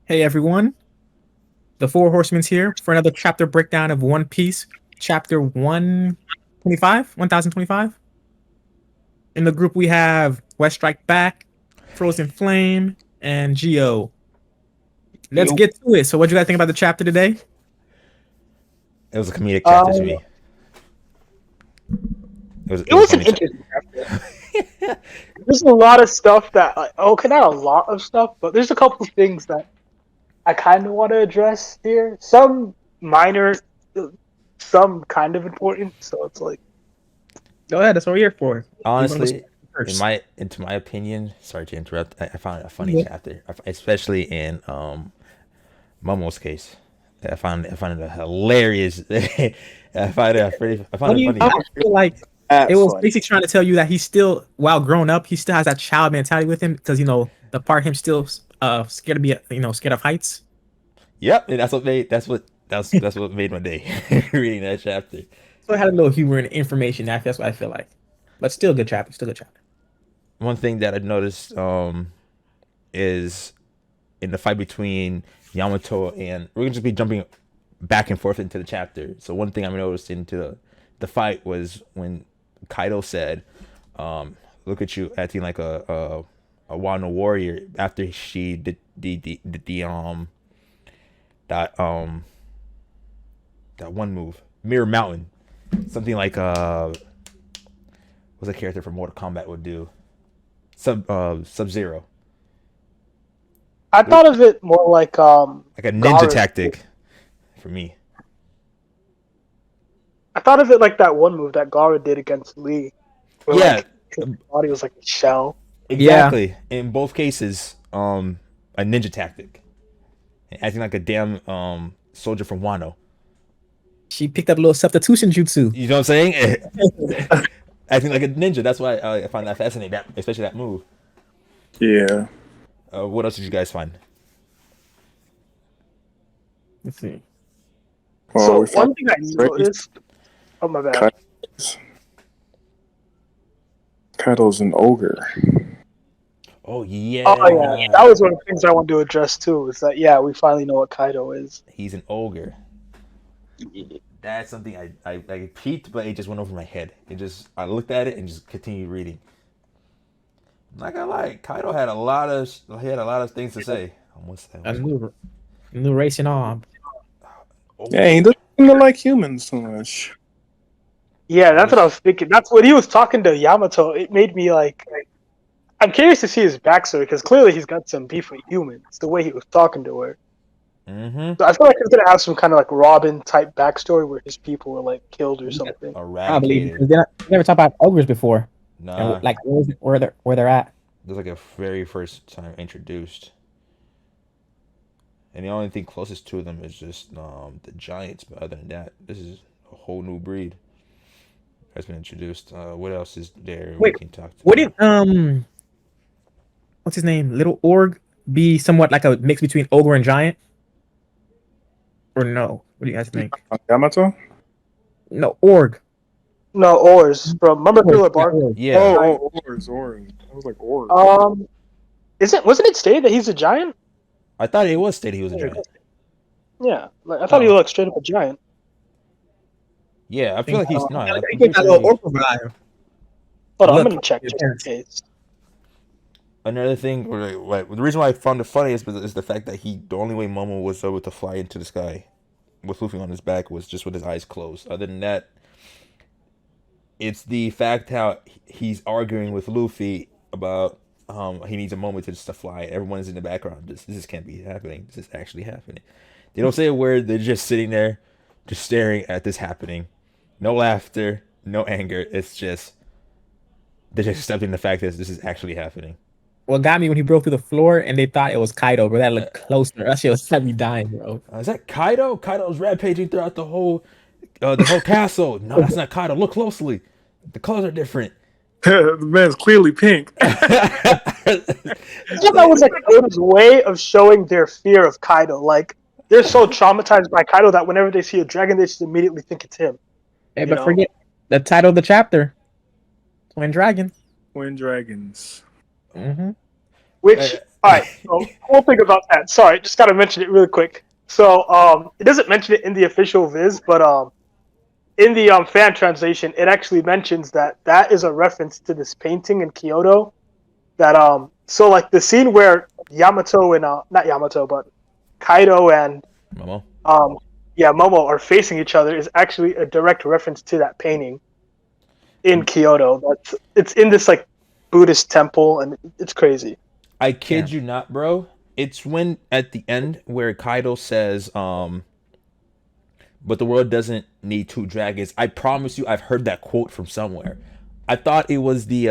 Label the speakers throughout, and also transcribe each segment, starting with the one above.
Speaker 1: Hey everyone, the Four Horsemen's here for another chapter breakdown of One Piece, chapter 125, 1025. In the group we have West Strike Back, Frozen Flame, and Geo. Let's
Speaker 2: You,
Speaker 1: get to it. So what you guys think about the chapter today?
Speaker 3: It was a comedic chapter to
Speaker 2: um,
Speaker 3: me. It
Speaker 2: it
Speaker 3: was a
Speaker 2: was an
Speaker 3: funny chapter.
Speaker 2: interesting chapter. There's a lot of stuff that, okay, not a lot of stuff, but there's a couple things that I kind of want to address here. Some minor, some kind of important. So it's like,
Speaker 1: Go ahead, that's what we're here for. You want to go
Speaker 3: Honestly,
Speaker 1: first?
Speaker 3: into my opinion, sorry to interrupt. I found it a funny
Speaker 1: Yeah.
Speaker 3: chapter, especially in Momo's case. I found it hilarious. I found
Speaker 1: What
Speaker 3: it
Speaker 1: do you
Speaker 3: funny.
Speaker 1: I feel like it
Speaker 2: at
Speaker 1: was
Speaker 2: fun.
Speaker 1: basically trying to tell you that he's still, while grown up, he still has that child mentality with him because the part him still scared to be scared of heights.
Speaker 3: Yep, and that's what made my day reading that chapter.
Speaker 1: So it had a little humor and information. That's what I feel like. But still good chapter. Still good chapter.
Speaker 3: One thing that I noticed is in the fight between Yamato and we're gonna just be jumping back and forth into the chapter. So one thing I noticed into the fight was when Kaido said, "Look at you acting like a Wano warrior." After she did that that one move, Mirror Mountain, something like what's a character from Mortal Kombat would do, Sub Zero,
Speaker 2: I thought of it more like
Speaker 3: like a ninja
Speaker 2: Gara.
Speaker 3: tactic for me.
Speaker 2: I thought of it like that one move that Gara did against Lee, where
Speaker 3: Yeah,
Speaker 2: like his body was like a shell.
Speaker 1: Yeah,
Speaker 3: exactly. In both cases, a ninja tactic, acting like a damn soldier from Wano.
Speaker 1: she picked up a little substitution jutsu.
Speaker 3: You know what I'm saying? Acting like a ninja. That's why I find that fascinating. That especially that move.
Speaker 4: Yeah.
Speaker 3: What else did you guys find?
Speaker 1: Let's see.
Speaker 4: Well,
Speaker 2: So
Speaker 4: we found
Speaker 2: one thing I
Speaker 4: Ray's
Speaker 2: noticed. Oh my bad.
Speaker 4: Kaido's, Kaido's an ogre.
Speaker 3: Oh
Speaker 2: Oh yeah,
Speaker 3: yeah,
Speaker 2: that was one of the things I wanted to address too. Is that yeah, we finally know what Kaido is.
Speaker 3: he's an ogre. That's something I peeped, but it just went over my head. It just I looked at it and just continued reading. I'm not gonna lie, Kaido had a lot of things to say.
Speaker 1: A new racing arm.
Speaker 4: Yeah, he
Speaker 3: Oh,
Speaker 4: doesn't seem to like humans so much.
Speaker 2: Yeah,
Speaker 3: that
Speaker 2: that's what I
Speaker 3: is
Speaker 2: was thinking. That's when he was talking to Yamato. It made me like, I'm curious to see his backstory because clearly he's got some beef with humans. The way he was talking to her,
Speaker 3: mm-hmm.
Speaker 2: so I feel like he's gonna have some kind of like Robin type backstory where his people were like killed or
Speaker 1: Yeah,
Speaker 2: something.
Speaker 1: probably
Speaker 3: Eradicated.
Speaker 1: because they never talked about ogres before and
Speaker 3: Nah,
Speaker 1: like where they're at.
Speaker 3: there's like a very first time introduced, and the only thing closest to them is just the giants. But other than that, this is a whole new breed that's been introduced. What else is there we
Speaker 1: Wait,
Speaker 3: can talk
Speaker 1: wouldn't
Speaker 3: about?
Speaker 1: what's his name? Little Org be somewhat like a mix between ogre and giant, or no? What do you guys think?
Speaker 4: Yamato?
Speaker 1: No, Org.
Speaker 2: No, Oars from remember
Speaker 1: Org.
Speaker 2: Thriller
Speaker 1: Yeah,
Speaker 2: Bark.
Speaker 1: Org.
Speaker 3: Yeah,
Speaker 4: Oh, Ors, Ors. I was like, Ors.
Speaker 2: Um, wasn't it stated that he's a giant?
Speaker 3: I thought it was stated he was a giant.
Speaker 2: Yeah, like I thought he
Speaker 1: Oh,
Speaker 2: looked straight up a giant.
Speaker 3: Yeah, I
Speaker 1: I
Speaker 3: feel
Speaker 1: think
Speaker 3: like he's no. I'm
Speaker 1: he
Speaker 3: pretty
Speaker 1: gave that
Speaker 3: sure
Speaker 1: little
Speaker 3: he.
Speaker 1: Org vibe.
Speaker 2: Hold on, I'm
Speaker 1: Look,
Speaker 2: gonna check
Speaker 1: his
Speaker 2: just
Speaker 1: parents.
Speaker 2: in case.
Speaker 3: Another thing, or the reason why I found it funny is the fact that the only way Momo was able to fly into the sky with Luffy on his back was just with his eyes closed. Other than that, it's the fact how he's arguing with Luffy about he needs a moment to just to fly. Everyone is in the background. This can't be happening. This is actually happening. They don't say a word. They're just sitting there, just staring at this happening. No laughter, no anger. It's just they're just accepting the fact that this is actually happening.
Speaker 1: What got me when he broke through the floor and they thought it was Kaido, bro. That looked closer. That shit was had me dying, bro.
Speaker 3: Is that Kaido? Kaido's rampaging throughout the whole castle. No, that's not Kaido. Look closely. The colors are different.
Speaker 4: The man's clearly pink.
Speaker 2: I thought that was like Oda's way of showing their fear of Kaido. Like they're so traumatized by Kaido that whenever they see a dragon, they just immediately think it's him.
Speaker 1: Hey,
Speaker 2: You
Speaker 1: but
Speaker 2: know,
Speaker 1: forget the title of the chapter, Twin Dragon.
Speaker 4: Twin dragons.
Speaker 1: Mm-hmm.
Speaker 2: which right. So cool thing about that. Sorry, just gotta mention it really quick. So it doesn't mention it in the official viz, but in the fan translation, it actually mentions that that is a reference to this painting in Kyoto. That so like the scene where Yamato and not Yamato, but Kaido and
Speaker 3: Momo.
Speaker 2: um yeah Momo are facing each other is actually a direct reference to that painting in Kyoto. It's in this like Buddhist temple, and it's crazy.
Speaker 3: I kid you not, bro. It's when at the end where Kaido says, but the world doesn't need two dragons. I promise you, I've heard that quote from somewhere. I thought it was the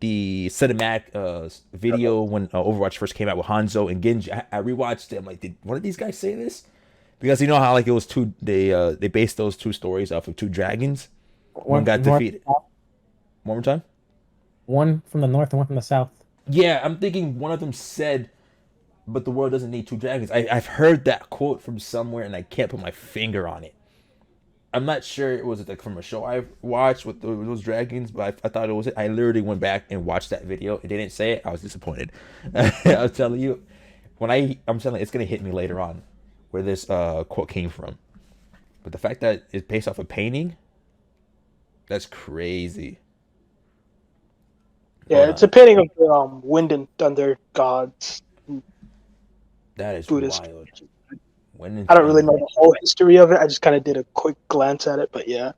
Speaker 3: cinematic video when Overwatch first came out with Hanzo and Genji. I rewatched it. I'm like, did one of these guys say this? Because you know how like it was two. They based those two stories off of two dragons. One got defeated. One more time.
Speaker 1: One from the north and one from the south.
Speaker 3: Yeah, I'm thinking one of them said, but the world doesn't need two dragons. I've heard that quote from somewhere and I can't put my finger on it. I'm not sure it was like from a show I watched with those dragons, but I thought it was it. I literally went back and watched that video. It didn't say it. I was disappointed. I was telling you, I'm telling you, it's gonna hit me later on where this quote came from. But the fact that it's based off a painting, that's crazy.
Speaker 2: Yeah, it's a painting of the wind and thunder gods.
Speaker 3: That is
Speaker 2: Buddhist.
Speaker 3: wild.
Speaker 2: I don't really know the whole history of it. I just kind of did a quick glance at it, but yeah.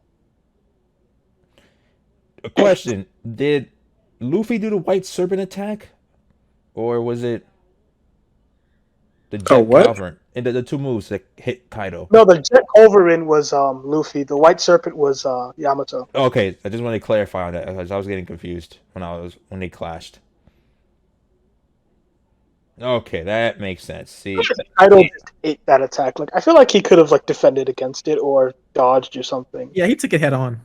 Speaker 3: A question: did Luffy do the White Serpent attack, or was it the Jet Cavern? And the two moves that hit Kaido.
Speaker 2: No, the Jet Culverin was Luffy. The White Serpent was Yamato.
Speaker 3: Okay, I just want to clarify on that because I was getting confused when they clashed. Okay, that makes sense. See,
Speaker 2: Kaido just ate that attack. Like I feel like he could have like defended against it or dodged or something.
Speaker 1: Yeah, he took it head on.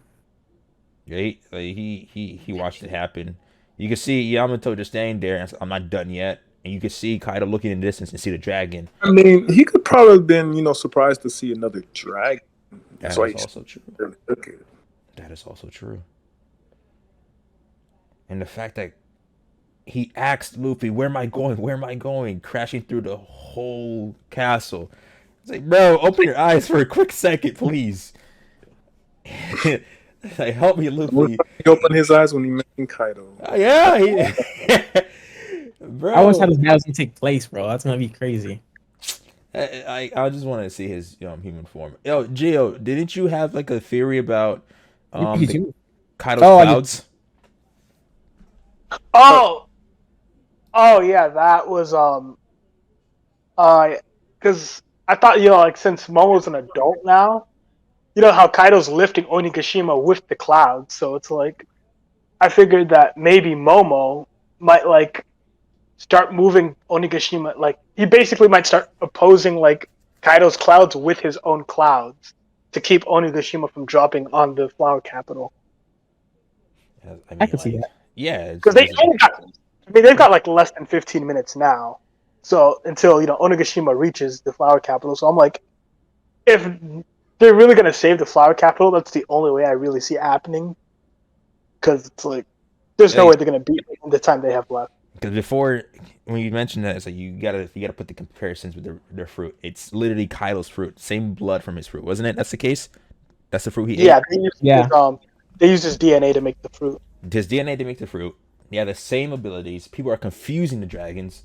Speaker 3: Yeah, he watched it happen. You can see Yamato just standing there. And I'm not done yet. And you can see Kaido looking in the distance and see the dragon.
Speaker 4: I mean, he could probably have been, surprised to see another dragon.
Speaker 3: That is also true.
Speaker 4: Okay.
Speaker 3: That is also true. And the fact that he asked Luffy, "Where am I going? Where am I going?" Crashing through the whole castle. It's like, bro, open your eyes for a quick second, please. Like, help me, Luffy.
Speaker 4: He opened his eyes when he mentioned Kaido.
Speaker 3: Yeah, bro.
Speaker 1: I always had his battles take place, bro. That's gonna be crazy.
Speaker 3: I just want to see his human form. Yo, Gio, didn't you have like a theory about Kaido's clouds?
Speaker 2: Oh yeah, that was because I thought like since Momo's an adult now, you know how Kaido's lifting Onigashima with the clouds, so it's like I figured that maybe Momo might like start moving Onigashima, like he basically might start opposing like Kaido's clouds with his own clouds to keep Onigashima from dropping on the flower capital.
Speaker 1: I could see that.
Speaker 3: Yeah,
Speaker 2: because they've got like less than 15 minutes now, so until Onigashima reaches the flower capital. So I'm like, if they're really gonna save the flower capital, that's the only way I really see it happening. Because it's like, there's no way they're gonna beat in the time they have left.
Speaker 3: Because before, when you mentioned that, it's like you gotta put the comparisons with their fruit. It's literally Kaido's fruit, same blood from his fruit, wasn't it? That's the case. That's the fruit he ate.
Speaker 2: They use his DNA to make the fruit.
Speaker 3: His DNA to make the fruit. He had the same abilities. People are confusing the dragons.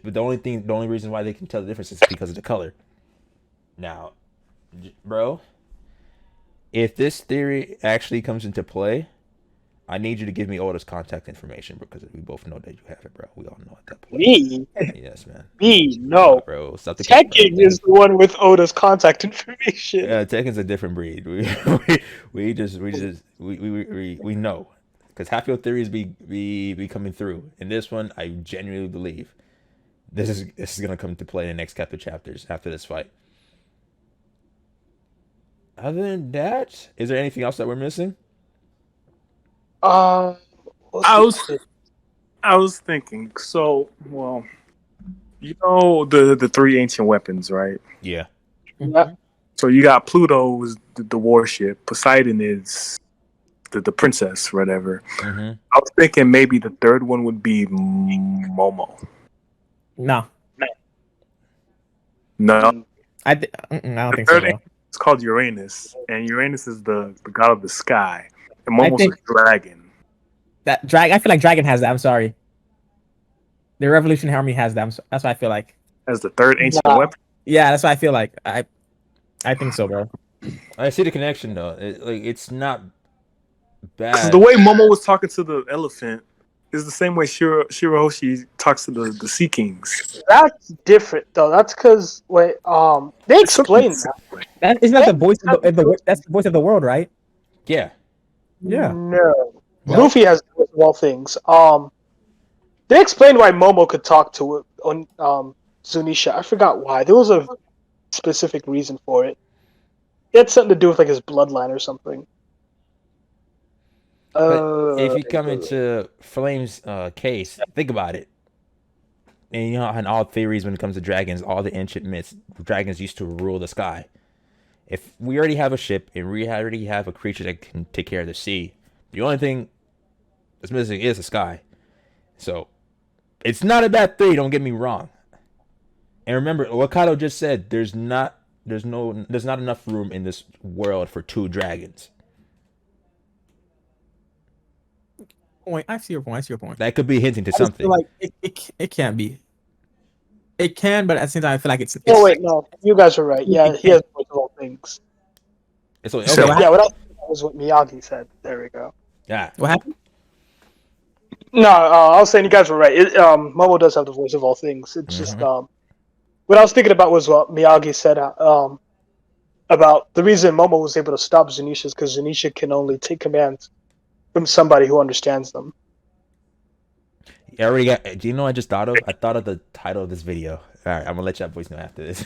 Speaker 3: But the only reason why they can tell the difference is because of the color. Now, bro, if this theory actually comes into play, I need you to give me Oda's contact information because we both know that you have it, bro. We all know at that point.
Speaker 2: Me?
Speaker 3: Yes, man.
Speaker 2: Me? No.
Speaker 3: Bro, stop the
Speaker 2: Tekken is the one with Oda's contact information.
Speaker 3: Yeah, Tekken's a different breed. We know. Because half your theories be coming through. In this one, I genuinely believe this is gonna come to play in the next couple of chapters after this fight. Other than that, is there anything else that we're missing?
Speaker 4: I was thinking. So, well, the three ancient weapons, right?
Speaker 3: Yeah.
Speaker 2: Yeah.
Speaker 4: So you got Pluto is the warship. Poseidon is the princess, or whatever.
Speaker 3: Mm-hmm.
Speaker 4: I was thinking maybe the third one would be Momo.
Speaker 1: No,
Speaker 4: No,
Speaker 1: I don't
Speaker 4: the
Speaker 1: think so,
Speaker 4: third
Speaker 1: bro.
Speaker 4: is called Uranus, and Uranus is the god of the sky, and
Speaker 1: I
Speaker 4: Momo's
Speaker 1: think
Speaker 4: a dragon.
Speaker 1: that I feel like Dragon has that. I'm sorry. The Revolution Army has that. That's what I feel like.
Speaker 4: As the third ancient
Speaker 2: Nah.
Speaker 4: weapon.
Speaker 1: Yeah, that's what I feel like. I think so, bro.
Speaker 3: I see the connection though. It's not
Speaker 4: Because the
Speaker 3: bad.
Speaker 4: way Momo was talking to the elephant is the same way Shirahoshi talks to the Sea Kings.
Speaker 2: That's different though. That's because they
Speaker 4: It's something
Speaker 2: explained that.
Speaker 1: Isn't that the voice of that's the voice of the world, right?
Speaker 3: Yeah.
Speaker 1: Yeah.
Speaker 2: No.
Speaker 3: No?
Speaker 2: Luffy has the voice of all things. They explained why Momo could talk to it on Zunisha. I forgot why. There was a specific reason for it. It had something to do with like his bloodline or something.
Speaker 3: But if you come into Flame's case, think about it. And you know, in all theories, when it comes to dragons, all the ancient myths, dragons used to rule the sky. If we already have a ship and we already have a creature that can take care of the sea, the only thing that's missing is the sky. So it's not a bad theory. Don't get me wrong. And remember, what Kaido just said. There's not enough room in this world for two dragons.
Speaker 1: Point. I see your point. I see your point.
Speaker 3: That could be hinting to
Speaker 1: I just
Speaker 3: something.
Speaker 1: feel like it can't be. It can, but at the same time, I feel like it's
Speaker 2: Oh wait, no, you guys are right. Yeah, he has the voice of all things.
Speaker 3: It's okay.
Speaker 4: So-
Speaker 2: Yeah, what else was what Miyagi said. There we go.
Speaker 3: Yeah.
Speaker 1: What happened?
Speaker 2: No, I was saying you guys were right. Momo does have the voice of all things. It's just what I was thinking about was what Miyagi said about the reason Momo was able to stop Zunisha is because Zunisha can only take commands from somebody who understands them.
Speaker 3: I already got. Do you know what I just thought of? I thought of the title of this video. All right, I'm gonna let y'all boys know after this.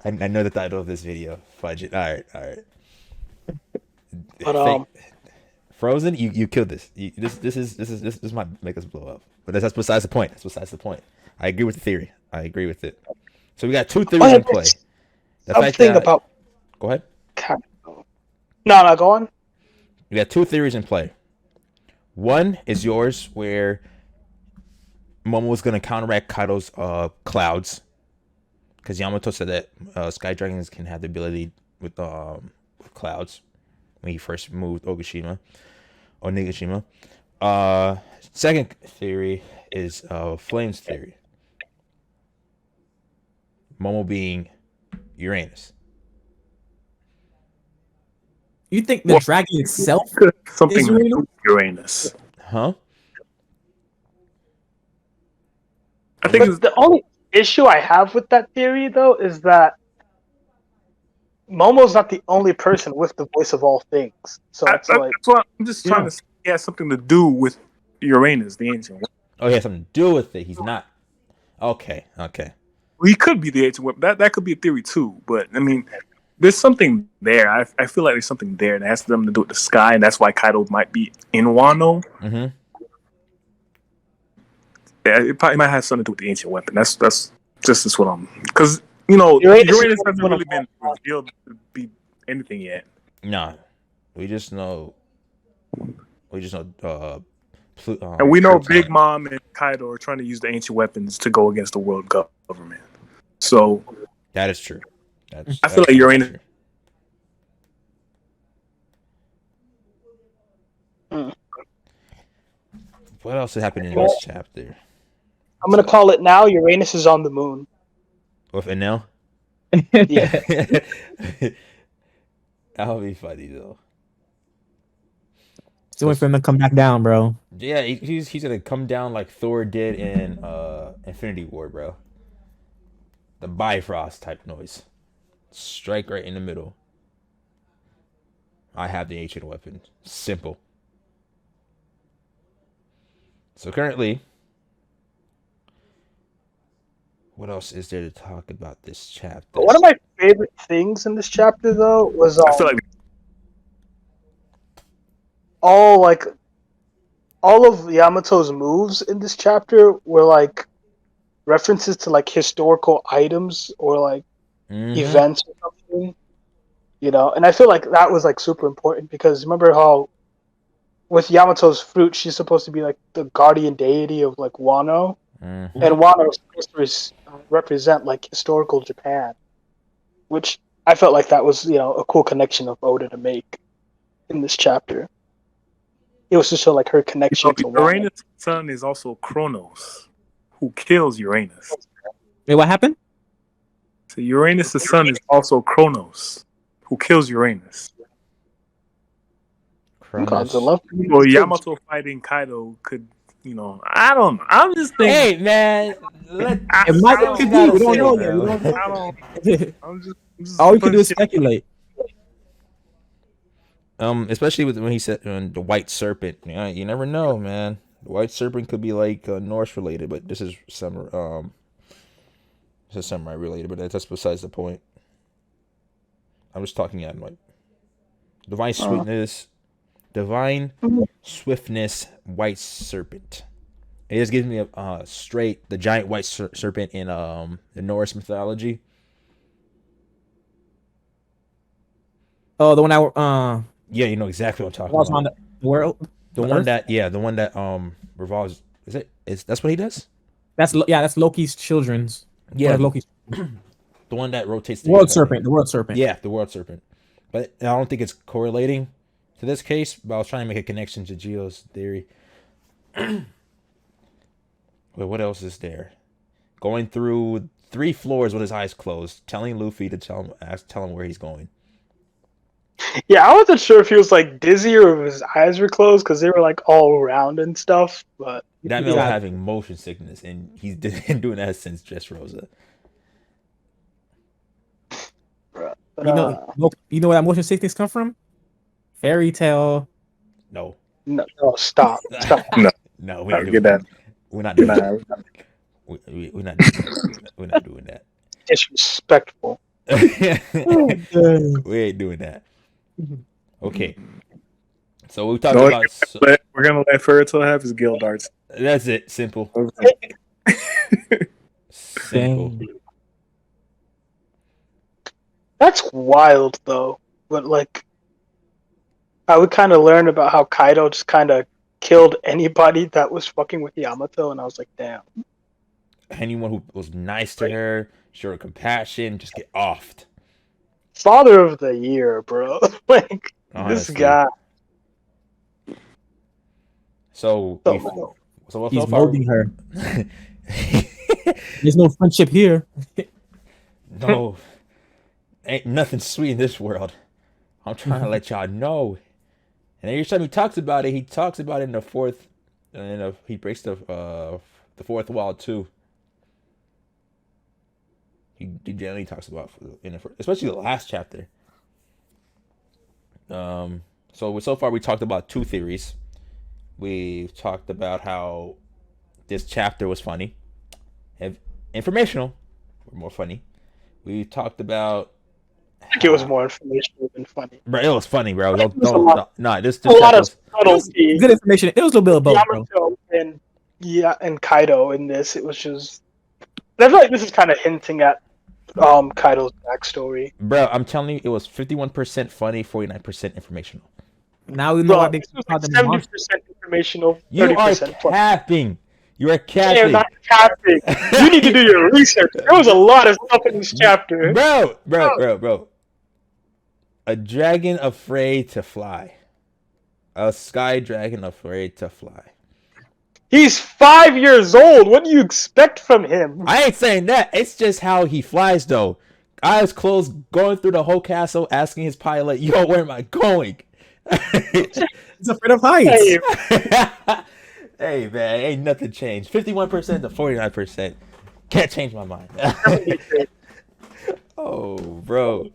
Speaker 3: I know the title of this video. Fudge it. All right.
Speaker 2: But
Speaker 3: Frozen, you killed this. This might make us blow up. But that's besides the point. That's besides the point. I agree with the theory. I agree with it. So we got two theories in play. The fact
Speaker 2: something
Speaker 3: that,
Speaker 2: about
Speaker 3: go ahead.
Speaker 2: No, go on.
Speaker 3: We got two theories in play. One is yours, where Momo was gonna counteract Kaido's clouds, because Yamato said that sky dragons can have the ability with clouds when he first moved Nigashima. Second theory is Flame's theory. Momo being Uranus.
Speaker 1: You think the dragon itself?
Speaker 4: Something
Speaker 1: Is
Speaker 4: to
Speaker 1: Uranus?
Speaker 4: do with Uranus.
Speaker 3: Huh?
Speaker 4: I think
Speaker 2: But the only issue I have with that theory, though, is that Momo's not the only person with the voice of all things. So it's like,
Speaker 4: that's what I'm just trying to say. It has something to do with Uranus, the ancient weapon.
Speaker 3: Oh, he has something to do with it. He's not. Okay.
Speaker 4: He could be the ancient weapon. That could be a theory too. But I mean, there's something there. I feel like there's something there that has something to do with the sky, and that's why Kaido might be in Wano.
Speaker 3: Mm-hmm.
Speaker 4: Yeah, it probably might have something to do with the ancient weapon. That's just what I'm, because Uranus
Speaker 2: Uranus
Speaker 4: hasn't really been revealed to be anything yet.
Speaker 3: No, we just know.
Speaker 4: And we know
Speaker 3: Krypton.
Speaker 4: Big Mom and Kaido are trying to use the ancient weapons to go against the world government. So
Speaker 3: That is true.
Speaker 4: I feel like Uranus.
Speaker 3: True. What else happened in this chapter?
Speaker 2: I'm gonna call it now. Uranus is on the moon.
Speaker 3: With Enel?
Speaker 2: Yeah.
Speaker 3: That would be funny though.
Speaker 1: Still waiting for him to come back down, bro.
Speaker 3: Yeah, he's gonna come down like Thor did in Infinity War, bro. The Bifrost type noise. Strike right in the middle. I have the ancient weapon. Simple. So currently, what else is there to talk about this chapter?
Speaker 2: But one of my favorite things in this chapter, though, was
Speaker 4: I feel like
Speaker 2: all of Yamato's moves in this chapter were like references to like historical items or like
Speaker 3: Mhm.
Speaker 2: events or something. And I feel like that was like super important because remember how with Yamato's fruit, she's supposed to be like the guardian deity of like Wano,
Speaker 3: Mm-hmm.
Speaker 2: and Wano is supposed to represent like historical Japan, which I felt like that was a cool connection of Oda to make in this chapter. It was to show like her connection to Wano.
Speaker 4: Uranus' son is also Kronos, who kills Uranus.
Speaker 1: Wait, what happened?
Speaker 4: So Uranus' son is also Kronos, who kills Uranus.
Speaker 3: Cronus.
Speaker 2: I love
Speaker 4: Well, Yamato fighting Kaido could, I don't know. I'm just thinking.
Speaker 3: Hey man,
Speaker 1: It might
Speaker 3: say what
Speaker 1: could
Speaker 3: you
Speaker 1: be.
Speaker 3: gotta
Speaker 1: We don't
Speaker 3: say,
Speaker 1: know
Speaker 3: bro.
Speaker 1: yet. We don't know.
Speaker 4: I don't. I'm just
Speaker 1: All we can do is
Speaker 4: shit.
Speaker 1: speculate.
Speaker 3: Especially when he said the white serpent. Yeah, you never know, man. The white serpent could be like Norse related, but this is samurai related. But that's besides the point. I'm just talking at like divine swiftness, white serpent. It just gives me a straight the giant white serpent in the Norse mythology.
Speaker 1: Oh, the one that
Speaker 3: Yeah, you know exactly what I'm talking
Speaker 1: was
Speaker 3: about.
Speaker 1: on the world.
Speaker 3: The
Speaker 1: the
Speaker 3: one
Speaker 1: Earth?
Speaker 3: that revolves. Is that's what he does?
Speaker 1: That's Loki's children's.
Speaker 3: Yeah,
Speaker 1: One of Loki's
Speaker 3: the one that rotates
Speaker 1: the world serpent. The world serpent.
Speaker 3: Yeah, the world serpent. But I don't think it's correlating to this case. But I was trying to make a connection to Gio's theory. Wait, what else is there? Going through 3 floors with his eyes closed, telling Luffy to tell him where he's going.
Speaker 2: Yeah, I wasn't sure if he was like dizzy or if his eyes were closed because they were like all around and stuff. But
Speaker 3: That man was
Speaker 1: Yeah.
Speaker 3: having motion sickness, and he's been doing that since Dressrosa.
Speaker 2: but,
Speaker 1: You know where that motion sickness come from? Fairy tale.
Speaker 3: No,
Speaker 2: no, stop.
Speaker 3: no, we're not
Speaker 4: Get
Speaker 3: doing
Speaker 4: that.
Speaker 3: that. We're not doing
Speaker 4: Nah,
Speaker 3: that. We're not doing that. We're not doing that.
Speaker 2: Disrespectful.
Speaker 3: We ain't doing that. Okay. So we talked
Speaker 4: No,
Speaker 3: about.
Speaker 4: we're gonna let Fairytale have his guild darts.
Speaker 3: That's it. Simple. Simple.
Speaker 1: Dang.
Speaker 2: That's wild though. But like, I would kind of learn about how Kaido just kind of killed anybody that was fucking with Yamato, and I was like, damn.
Speaker 3: Anyone who was nice to her, showed her compassion, just get offed.
Speaker 2: Father of the year, bro. Like this
Speaker 3: Honestly.
Speaker 2: guy.
Speaker 3: So what
Speaker 1: He's
Speaker 3: so far?
Speaker 1: molding her. There's no friendship here.
Speaker 3: No, ain't nothing sweet in this world. I'm trying to let y'all know. And every time he talks about it in the fourth, and he breaks the fourth wall too. He generally talks about especially the last chapter. So far we talked about 2 theories. We've talked about how this chapter was funny, informational, or more funny. We talked about.
Speaker 2: I think it was more informational than funny.
Speaker 3: Bro, it was funny, bro.
Speaker 2: It was a lot.
Speaker 3: This
Speaker 2: A lot
Speaker 3: chapter
Speaker 2: of subtlety.
Speaker 1: Good information. It was a little bit of both, bro.
Speaker 2: Yamato and Kaido in this. It was just. I feel like this is kind of hinting at Kaido's backstory.
Speaker 3: Bro, I'm telling you, it was 51% funny, 49% informational.
Speaker 1: Now we know why they
Speaker 2: This was
Speaker 1: call
Speaker 2: like
Speaker 1: them monsters.
Speaker 2: 70% informational,
Speaker 3: You are
Speaker 2: 30% funny.
Speaker 3: capping. You are
Speaker 2: I am
Speaker 3: capping.
Speaker 2: not capping. You need to do your research. There was a lot of stuff in this chapter.
Speaker 3: Bro. A dragon afraid to fly. A sky dragon afraid to fly.
Speaker 2: He's 5 years old. What do you expect from him?
Speaker 3: I ain't saying that. It's just how he flies, though. Eyes closed, going through the whole castle, asking his pilot, yo, where am I going?
Speaker 1: He's afraid of heights.
Speaker 2: Hey,
Speaker 3: Hey, man, ain't nothing changed. 51% to 49%. Can't change my mind. Oh, bro.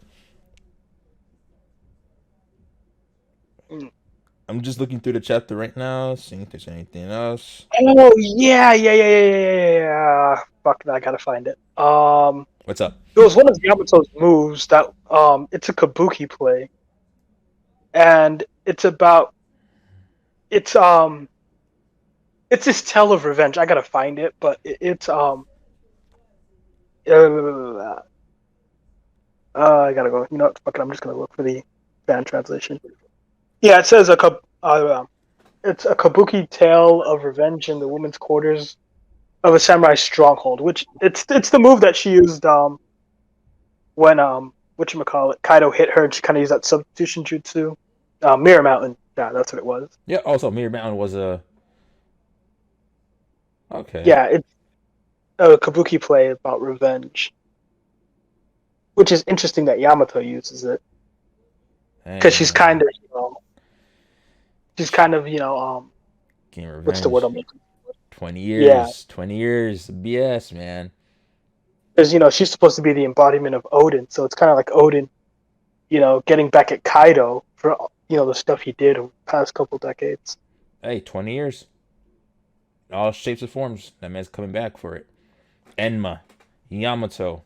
Speaker 3: I'm just looking through the chapter right now, seeing if there's anything else.
Speaker 2: oh yeah. Fuck, I gotta find it.
Speaker 3: What's up?
Speaker 2: It was one of Yamato's moves that it's a kabuki play, and it's this tale of revenge. I gotta find it, but I gotta go. You know what? Fuck it. I'm just gonna look for the fan translation. Yeah, it says it's a kabuki tale of revenge in the women's quarters of a samurai stronghold. Which it's the move that she used when whatchamacallit, Kaido hit her and she kind of used that substitution jutsu. Mirror Mountain. Yeah, that's what it was.
Speaker 3: Yeah. Also, Mirror Mountain was a okay.
Speaker 2: Yeah, it's a kabuki play about revenge, which is interesting that Yamato uses it because she's kind of
Speaker 3: Game
Speaker 2: what's the word
Speaker 3: Revenge.
Speaker 2: I'm looking
Speaker 3: 20
Speaker 2: for? Yeah,
Speaker 3: years. 20 years. BS, man.
Speaker 2: because she's supposed to be the embodiment of Odin, so it's kind of like Odin, getting back at Kaido for the stuff he did over the past couple decades.
Speaker 3: Hey, 20 years. All shapes and forms. That man's coming back for it. Enma. Yamato.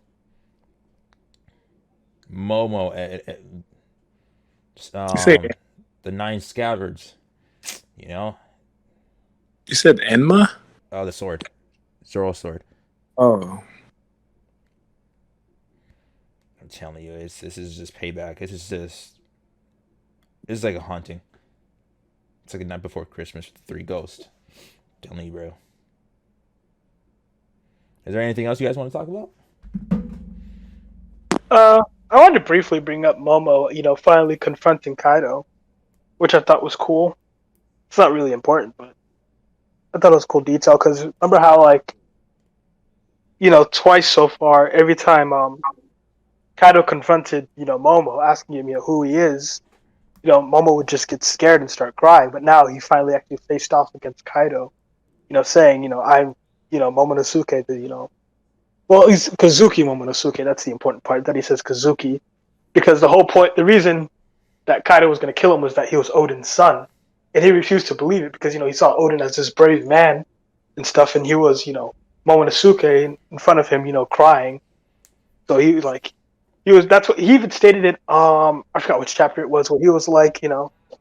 Speaker 3: Momo.
Speaker 4: You say
Speaker 3: The Nine Scabbards. You know?
Speaker 4: you said Enma?
Speaker 3: Oh, the sword. Zoro's sword.
Speaker 4: Oh,
Speaker 3: I'm telling you, this is just payback. This is like a haunting. It's like a night before Christmas with 3 ghosts. I'm telling you, bro. Is there anything else you guys want to talk about?
Speaker 2: I wanted to briefly bring up Momo, finally confronting Kaido, which I thought was cool. It's not really important, but I thought it was a cool detail because remember how twice so far, every time Kaido confronted Momo, asking him who he is, Momo would just get scared and start crying. But now he finally actually faced off against Kaido, saying I'm Momonosuke, well, he's Kazuki Momonosuke. That's the important part that he says Kazuki, because the reason that Kaido was going to kill him was that he was Odin's son, and he refused to believe it because he saw Odin as this brave man and stuff, and he was Momonosuke in front of him, crying. So that's what he even stated it. I forgot which chapter it was where he was like,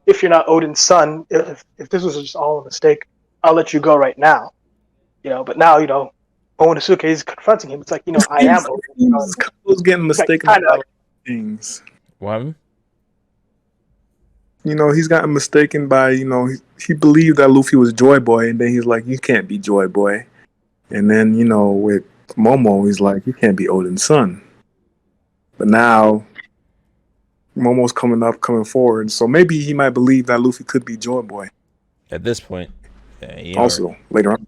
Speaker 2: if you're not Odin's son, if this was just all a mistake, I'll let you go right now. But now Momonosuke is confronting him. It's like I am Odin's son.
Speaker 4: Kaido's getting mistaken about things.
Speaker 3: What?
Speaker 4: He's gotten mistaken by, he believed that Luffy was Joy Boy, and then he's like, you can't be Joy Boy. And then, with Momo, he's like, you can't be Odin's son. But now, Momo's coming forward, so maybe he might believe that Luffy could be Joy Boy.
Speaker 3: At this point,
Speaker 4: Also, later on.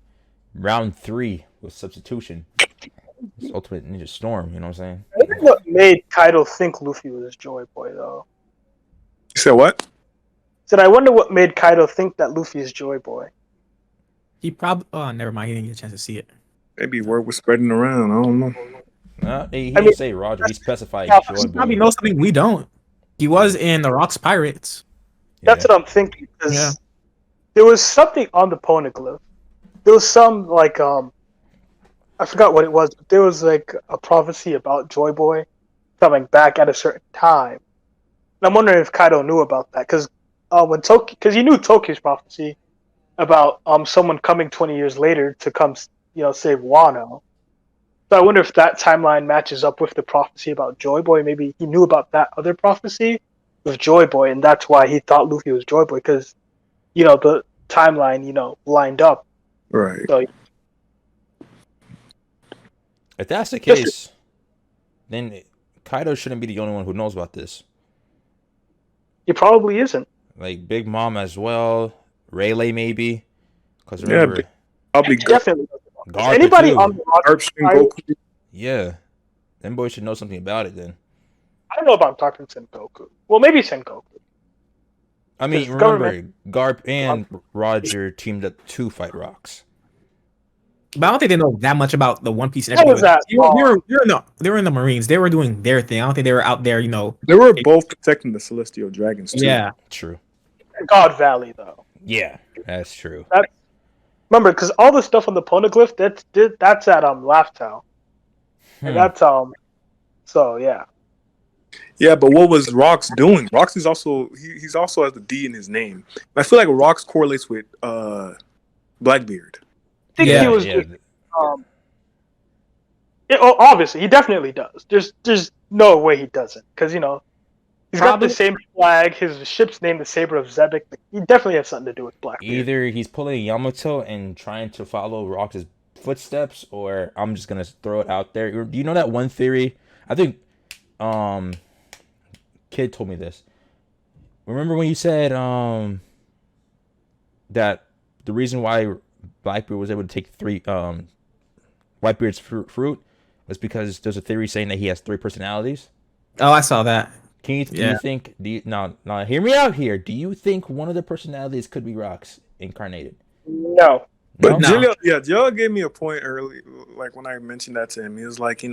Speaker 3: round 3 with substitution. It's Ultimate Ninja Storm, you know what I'm saying?
Speaker 2: I think what made Kaido think Luffy was Joy Boy, though.
Speaker 4: You said what?
Speaker 2: Said I wonder what made Kaido think that Luffy is Joy Boy.
Speaker 1: He probably. Oh, never mind. He didn't get a chance to see it.
Speaker 4: Maybe word was spreading around. I don't know.
Speaker 3: He didn't say Roger. He specified
Speaker 2: Yeah,
Speaker 3: Joy
Speaker 1: He
Speaker 3: Boy.
Speaker 1: probably knows something we don't. He was in the Rocks Pirates.
Speaker 2: That's what I'm thinking. Because
Speaker 1: Yeah.
Speaker 2: there was something on the poneglyph. There was some I forgot what it was, but there was like a prophecy about Joy Boy coming back at a certain time. And I'm wondering if Kaido knew about that because because he knew Tokyo's prophecy about someone coming 20 years later to come save Wano. So I wonder if that timeline matches up with the prophecy about Joy Boy. Maybe he knew about that other prophecy with Joy Boy, and that's why he thought Luffy was Joy Boy because the timeline lined up.
Speaker 4: Right.
Speaker 2: So
Speaker 3: If that's the case, then Kaido shouldn't be the only one who knows about this.
Speaker 2: he probably isn't.
Speaker 3: Like Big Mom as well, Rayleigh maybe. Because remember,
Speaker 4: Probably
Speaker 2: Definitely.
Speaker 3: Garp
Speaker 2: Anybody
Speaker 3: too.
Speaker 2: on the
Speaker 4: Garp, Goku.
Speaker 3: Yeah, them boys should know something about it then.
Speaker 2: I don't know about talking Sengoku. Well, maybe Sengoku.
Speaker 3: I mean,
Speaker 2: Because
Speaker 3: remember, Garp and Roger teamed up to fight Rocks.
Speaker 1: But I don't think they know that much about the One Piece and
Speaker 2: How was
Speaker 1: everything.
Speaker 2: that?
Speaker 1: They were in the Marines. They were doing their thing. I don't think they were out there,
Speaker 4: They were both protecting the Celestial Dragons, too.
Speaker 1: Yeah.
Speaker 3: True.
Speaker 2: God Valley, though.
Speaker 3: Yeah, that's true.
Speaker 2: Remember, because all the stuff on the poneglyph, that's at Laugh Town. And that's so yeah.
Speaker 4: Yeah, but what was Rox doing? Rox is also he's also has the D in his name. I feel like Rox correlates with Blackbeard.
Speaker 2: I think he was.
Speaker 3: Yeah.
Speaker 2: Obviously, he definitely does. There's No way he doesn't, because he's got
Speaker 1: Probably.
Speaker 2: the same flag. His ship's named the Saber of Zebek. He definitely has something to do with Blackbeard.
Speaker 3: Either he's pulling Yamato and trying to follow Rox's footsteps, or I'm just gonna throw it out there. Do you know that one theory? I think Kid told me this. Remember when you said that the reason why Blackbeard was able to take three Whitebeard's fruit was because there's a theory saying that he has three personalities.
Speaker 1: Oh, I saw that.
Speaker 3: Do you think? Now hear me out here. Do you think one of the personalities could be Rox incarnated?
Speaker 2: No.
Speaker 4: But
Speaker 1: No.
Speaker 4: Jill gave me a point early, like when I mentioned that to him. He was like,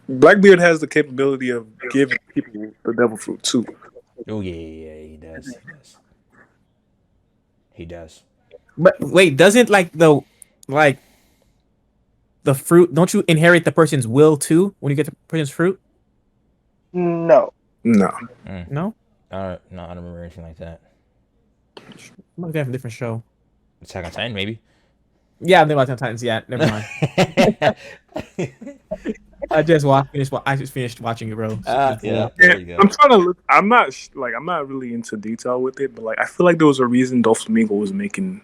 Speaker 4: Blackbeard has the capability of giving people the devil fruit too.
Speaker 3: Oh yeah, he does. He does.
Speaker 1: But wait, doesn't the fruit? Don't you inherit the person's will too when you get the person's fruit?
Speaker 2: No.
Speaker 4: No.
Speaker 1: No.
Speaker 3: No, I don't remember anything like that.
Speaker 1: Might have a different show.
Speaker 3: Attack on Titan, maybe.
Speaker 1: Yeah, I'm thinking about Titans. Yeah, never mind. I just finished watching it, bro.
Speaker 3: Yeah, there you go.
Speaker 4: I'm trying to look. I'm not really into detail with it, but I feel like there was a reason Doflamingo was making.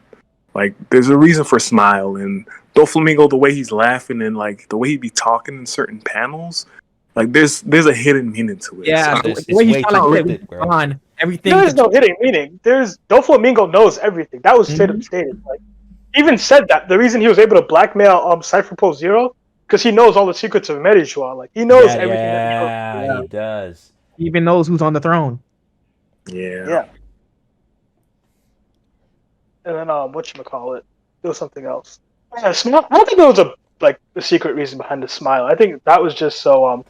Speaker 4: There's a reason for Smile and Doflamingo, the way he's laughing and the way he be talking in certain panels. There's a hidden meaning to it.
Speaker 1: Yeah,
Speaker 3: So
Speaker 1: the way
Speaker 3: it's
Speaker 1: he's
Speaker 3: way
Speaker 1: trying
Speaker 3: too
Speaker 1: to
Speaker 3: cryptic, bro.
Speaker 1: on everything.
Speaker 2: There's no hidden meaning. Doflamingo knows everything. That was straight up stated. Even said that the reason he was able to blackmail Cypher Pro Zero because he knows all the secrets of Merijua. He knows everything.
Speaker 3: Yeah, he does.
Speaker 1: He even knows who's on the throne.
Speaker 2: Yeah. And then whatchamacallit, there was something else. Yeah, Smile. I don't think there was a secret reason behind the Smile. I think that was just so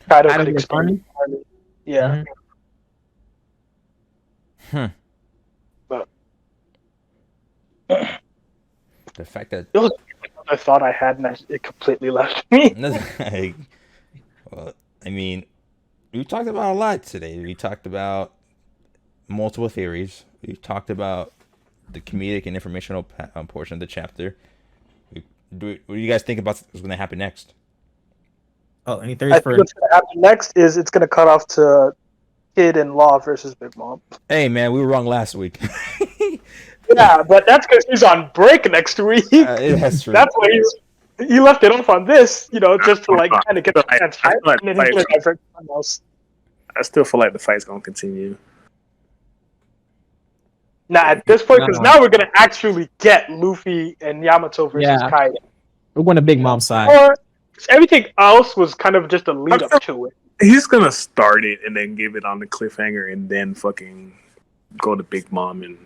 Speaker 2: Kaido could expand the army. Yeah. But
Speaker 3: the fact that
Speaker 2: it was I thought I had and it completely left me.
Speaker 3: Well, I mean, we talked about a lot today. We talked about multiple theories. We talked about the comedic and informational portion of the chapter. What do you guys think about what's going to happen next?
Speaker 1: Oh, any
Speaker 2: I
Speaker 1: theories
Speaker 2: think
Speaker 1: for?
Speaker 2: what's going to happen next is it's going to cut off to Kid and Law versus Big Mom.
Speaker 3: Hey, man, we were wrong last week.
Speaker 2: Yeah, but that's because he's on break next week.
Speaker 3: That's true.
Speaker 2: That's why he left it off on this, just to kind of get the chance, right? And then he's going to divert something else.
Speaker 4: I still feel like the fight's gonna continue.
Speaker 2: Now at this point, because now we're going to actually get Luffy and Yamato versus Kaido.
Speaker 1: We're going to Big Mom's side.
Speaker 2: Or everything else was kind of just a lead up to it.
Speaker 4: He's gonna start it and then give it on the cliffhanger and then fucking go to Big Mom and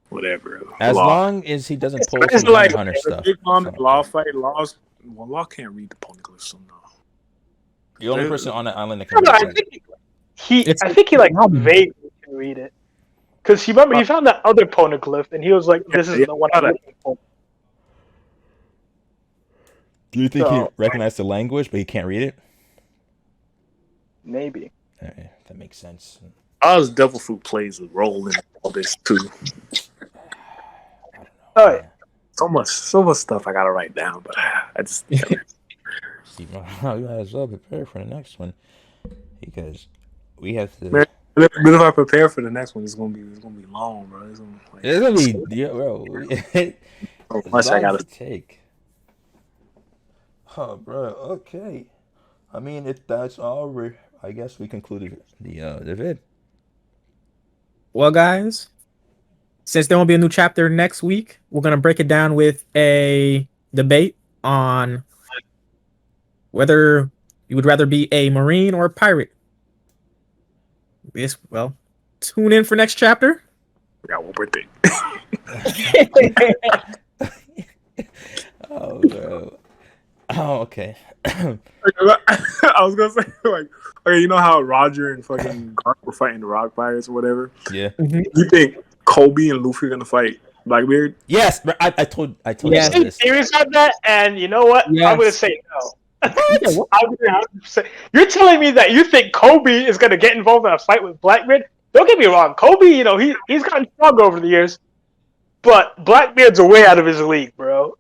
Speaker 4: whatever.
Speaker 3: As long as he doesn't pull
Speaker 4: It's
Speaker 3: some
Speaker 4: like
Speaker 3: Hunter stuff.
Speaker 4: Big Mom and Law fight. Law can't read the poneglyphs somehow.
Speaker 3: The only person on the island that
Speaker 2: No,
Speaker 3: can
Speaker 2: I
Speaker 3: read it.
Speaker 2: think he vaguely can read it. Because he found that other poneglyph and he was like, this is the one I'm looking for.
Speaker 3: Do you think he recognized the language, but he can't read it?
Speaker 2: Maybe.
Speaker 3: Okay, that makes sense.
Speaker 4: Oz Devil Fruit plays a role in all this too.
Speaker 2: Oh yeah.
Speaker 4: So much stuff I gotta write down, but I just
Speaker 3: You might as well prepare for the next one because we have to.
Speaker 4: But if I prepare for the next one, it's gonna be long, bro. It's
Speaker 3: gonna be bro.
Speaker 4: So much I gotta
Speaker 3: take. Oh, bro. Okay. I mean, if that's all, I guess we concluded the vid.
Speaker 1: Well, guys, since there won't be a new chapter next week, we're gonna break it down with a debate on whether you would rather be a Marine or a pirate. Tune in for next chapter.
Speaker 4: forgot what birthday.
Speaker 3: Oh, bro. Oh, okay.
Speaker 4: I was gonna say okay, you know how Roger and fucking Garp were fighting the Rock Pirates or whatever?
Speaker 3: Yeah.
Speaker 4: You think Kobe and Luffy are gonna fight Blackbeard?
Speaker 3: Yes, I told
Speaker 1: Yes.
Speaker 3: you this.
Speaker 2: Serious on that? And you know what?
Speaker 1: Yes.
Speaker 2: I'm gonna say no.
Speaker 1: What?
Speaker 2: I'm gonna say, you're telling me that you think Kobe is gonna get involved in a fight with Blackbeard? Don't get me wrong, Kobe. He's gotten stronger over the years, but Blackbeard's way out of his league, bro.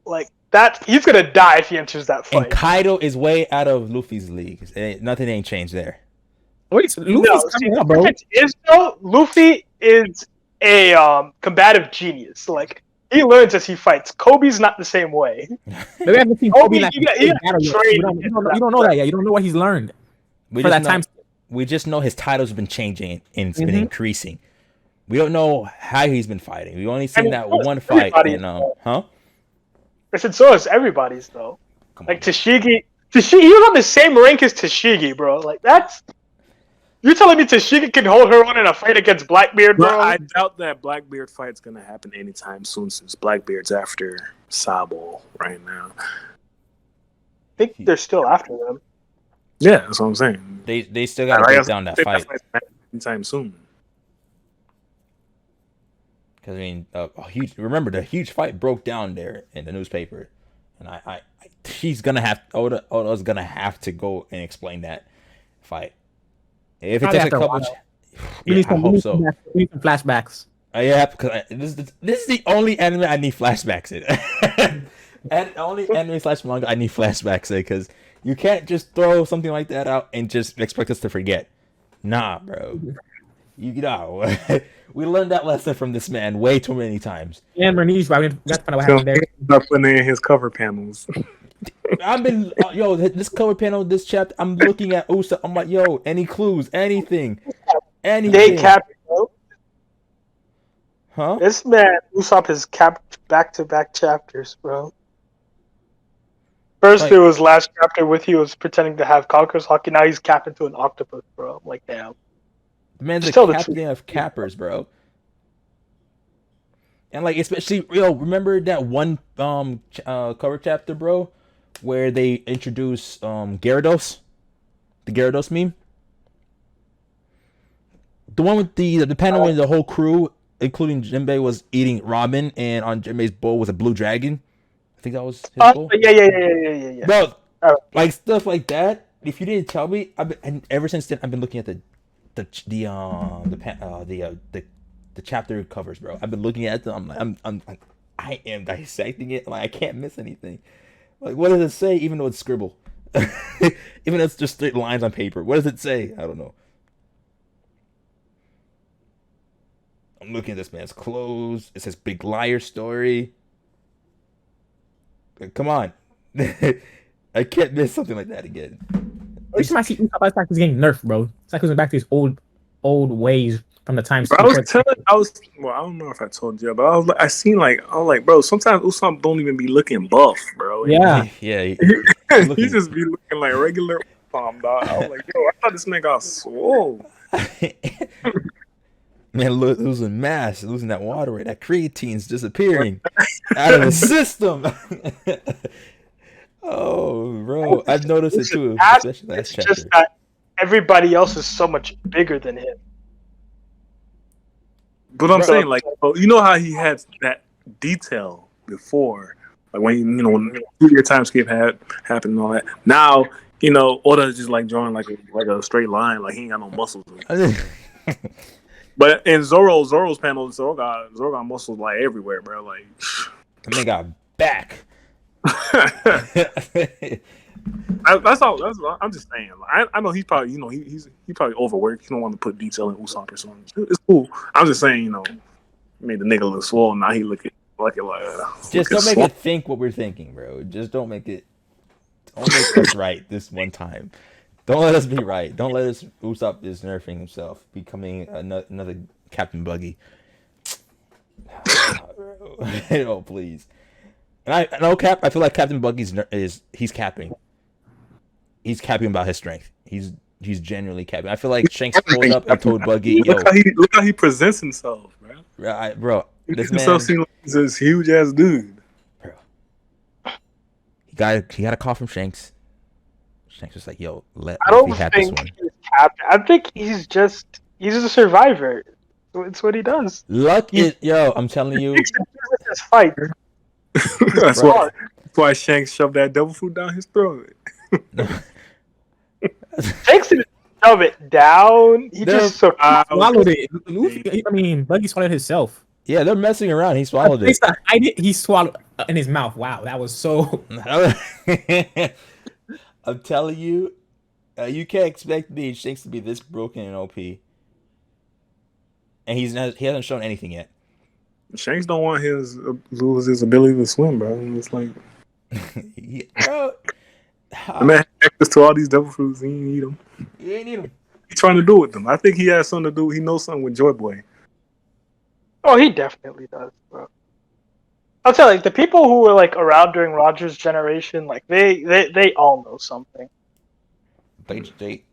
Speaker 2: that he's gonna die if he enters that
Speaker 3: And
Speaker 2: fight.
Speaker 3: Kaido is way out of Luffy's league. Nothing ain't changed there.
Speaker 1: Wait, so Luffy's
Speaker 2: No, see,
Speaker 1: coming
Speaker 2: the
Speaker 1: up, bro.
Speaker 2: difference is though, Luffy is a combative genius. Like he learns as he fights. Kobe's not the same way.
Speaker 1: Maybe I haven't seen
Speaker 2: Kobe,
Speaker 1: Kobe in that
Speaker 2: he got
Speaker 1: battle yet.
Speaker 2: trained
Speaker 1: You don't know that yet. You don't know what he's learned
Speaker 3: We
Speaker 1: for
Speaker 3: just
Speaker 1: that
Speaker 3: know,
Speaker 1: time.
Speaker 3: we just know his title's been changing and it's been
Speaker 1: Mhm.
Speaker 3: increasing. We don't know how he's been fighting. We've only seen
Speaker 2: mean,
Speaker 3: that
Speaker 2: so is
Speaker 3: one fight
Speaker 2: everybody.
Speaker 3: in huh?
Speaker 2: I said so is everybody's though.
Speaker 3: Come
Speaker 2: Like
Speaker 3: on.
Speaker 2: Tashigi, he was on the same rank as Tashigi, bro. Like that's. You're telling me Tashigi can hold her own in a fight against Blackbeard,
Speaker 4: But
Speaker 2: bro?
Speaker 4: I doubt that Blackbeard fight's gonna happen anytime soon, since Blackbeard's after Sabo right now.
Speaker 2: I think they're still after them.
Speaker 4: Yeah, that's what I'm saying.
Speaker 3: They still gotta
Speaker 4: Like,
Speaker 3: break
Speaker 4: I
Speaker 3: down that
Speaker 4: think
Speaker 3: fight.
Speaker 4: fight's gonna happen anytime soon.
Speaker 3: Because I mean, remember the huge fight broke down there in the newspaper, and she's gonna have Oda's gonna have to go and explain that fight. If it
Speaker 1: Probably
Speaker 3: takes a
Speaker 1: after a
Speaker 3: couple,
Speaker 1: while.
Speaker 3: yeah, I hope so.
Speaker 1: We need some flashbacks.
Speaker 3: Yeah, because this is the only anime I need flashbacks in. And only anime / manga I need flashbacks in, because you can't just throw something like that out and just expect us to forget. Nah, bro. You know, we learned that lesson from this man way too many times.
Speaker 1: And Bernice, but we got to find out what
Speaker 4: So
Speaker 1: happened there.
Speaker 4: he's not putting in his cover panels.
Speaker 3: I've been this cover panel, this chapter. I'm looking at Usopp. I'm like, yo, any clues, anything.
Speaker 2: They capped, bro.
Speaker 3: Huh?
Speaker 2: This man Usopp has capped back-to-back chapters, bro. First,
Speaker 3: Like-
Speaker 2: it was last chapter with he was pretending to have Conqueror's Hockey. Now he's capped into an octopus, bro. I'm like, damn.
Speaker 3: The man's
Speaker 2: Just
Speaker 3: a
Speaker 2: tell the
Speaker 3: captain of cappers, bro. And like, especially, remember that one cover chapter, bro, where they introduce Gyarados, the Gyarados meme, the one with the panel where the whole crew, including Jinbei, was eating ramen, and on Jinbei's bowl was a blue dragon. I think that was his bowl.
Speaker 2: Yeah.
Speaker 3: Bro,
Speaker 2: Alright.
Speaker 3: like stuff like that. If you didn't tell me, and ever since then I've been looking at the chapter covers, bro. I've been looking at them. I am dissecting it. Like I can't miss anything. Like what does it say? Even though it's scribble, even though it's just straight lines on paper. What does it say? I don't know. I'm looking at this man's clothes. It says "Big Liar Story." Come on. I can't miss something like that again.
Speaker 1: Every time I see Usopp, it's like he's getting nerfed, bro. It's like he's back to his old ways from the time.
Speaker 4: Bro, I don't know if I told you, but I was like, bro, sometimes Usopp don't even be looking buff, bro.
Speaker 1: Yeah.
Speaker 3: Yeah.
Speaker 4: He
Speaker 3: looking-
Speaker 4: just be looking like regular Usopp, dog. I was like, yo, I thought this man got swole.
Speaker 3: Man, losing mass, losing that water weight, that creatine's disappearing out of the system. Oh, bro, I've noticed it too, especially last
Speaker 2: It's
Speaker 3: chapter.
Speaker 2: just that everybody else is so much bigger than him.
Speaker 4: But I'm
Speaker 2: Bro.
Speaker 4: saying, like, oh, you know how he had that detail before, like when 2 year time skip had happened and all that. Now, Oda's just like drawing like a straight line, like he ain't got no muscles. But in Zoro's panel, Zoro got muscles like everywhere, bro. Like,
Speaker 3: That man got back.
Speaker 4: that's all. I'm just saying. Like, I know he's probably, he probably overworked. He don't want to put detail in Usopp or something. It's cool. I'm just saying, made the nigga look swollen. Now he looking like
Speaker 3: Just don't make it think what we're thinking, bro. Just don't make us right this one time. Don't let us be right. Don't let us. Usopp is nerfing himself, becoming another Captain Buggy. Oh, please. And I know Cap. I feel like Captain Buggy's he's capping. He's capping about his strength. He's genuinely capping. I feel like Shanks pulled up and told Buggy, "Yo,
Speaker 4: look how he presents himself, bro.
Speaker 3: Bro,
Speaker 4: He
Speaker 3: this
Speaker 4: makes
Speaker 3: man,
Speaker 4: himself seem like he's this huge ass dude."
Speaker 3: bro, he got a call from Shanks. Shanks was like, "Yo, let
Speaker 2: I don't
Speaker 3: me have this
Speaker 2: think
Speaker 3: one."
Speaker 2: he's captain. I think he's just a survivor. It's what he does.
Speaker 3: Luck is, yo, I'm telling you,
Speaker 2: He this fight.
Speaker 4: that's
Speaker 3: Bro.
Speaker 4: why Shanks shoved that devil fruit down his throat.
Speaker 2: Shanks didn't shove it down. He
Speaker 3: No,
Speaker 2: just survived.
Speaker 1: Swallowed it. Buggy swallowed himself.
Speaker 3: yeah, they're messing around. He swallowed
Speaker 1: Place
Speaker 3: it.
Speaker 1: to hide it, he swallowed. in his mouth. Wow, that was so.
Speaker 3: I'm telling you, you can't expect me Shanks to be this broken in OP, and he hasn't shown anything yet.
Speaker 4: Shanks don't want lose his ability to swim, bro. It's like,
Speaker 3: Bro,
Speaker 4: the man has access to all these devil fruits. He ain't eat them.
Speaker 3: you ain't need him.
Speaker 4: He's trying to do with them. I think he has something to do. He knows something with Joy Boy.
Speaker 2: Oh, he definitely does, bro. I'll tell you, like, the people who were like around during Roger's generation, like they all know something.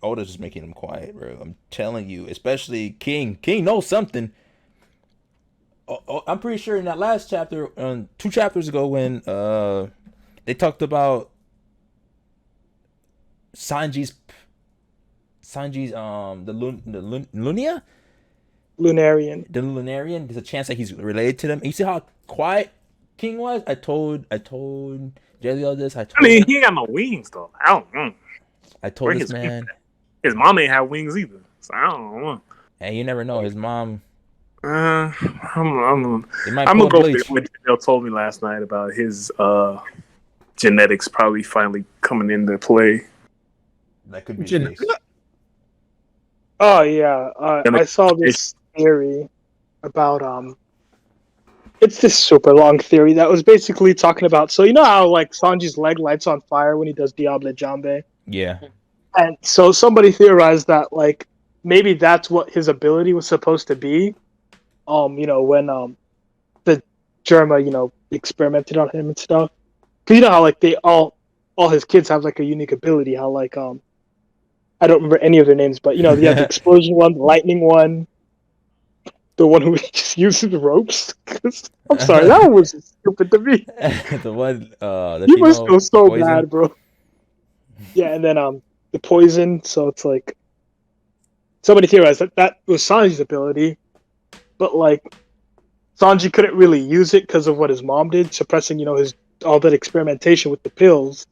Speaker 3: Oda's just making him quiet, bro. I'm telling you, especially King. King knows something. I'm pretty sure in that last chapter, 2 chapters ago, when they talked about Sanji's Lunia,
Speaker 2: Lunarian.
Speaker 3: the Lunarian. There's a chance that he's related to them. And you see how quiet King was. I told Jelly all this.
Speaker 4: I mean, he ain't got no wings though. I don't know.
Speaker 3: I told this man.
Speaker 4: His mom ain't have wings either, so I don't know.
Speaker 3: Hey, you never know. His mom.
Speaker 4: I'm gonna go with what Dale told me last night about his genetics probably finally coming into play.
Speaker 3: That could be the case.
Speaker 2: Oh yeah, I saw this theory about It's this super long theory that was basically talking about. So you know how like Sanji's leg lights on fire when he does Diable Jambe?
Speaker 3: Yeah.
Speaker 2: And so somebody theorized that like maybe that's what his ability was supposed to be. You know, when the Germa, you know, experimented on him and stuff. Cause you know how like they all his kids have like a unique ability. How like I don't remember any of their names, but you know, you have the explosion one, the lightning one, the one who just uses ropes. I'm sorry, that one was stupid to me.
Speaker 3: The one,
Speaker 2: you must feel so poison. Bad, bro. Yeah, and then the poison. So it's like somebody theorized that was Sanji's ability, but like Sanji couldn't really use it because of what his mom did, suppressing, you know, his all that experimentation with the pills.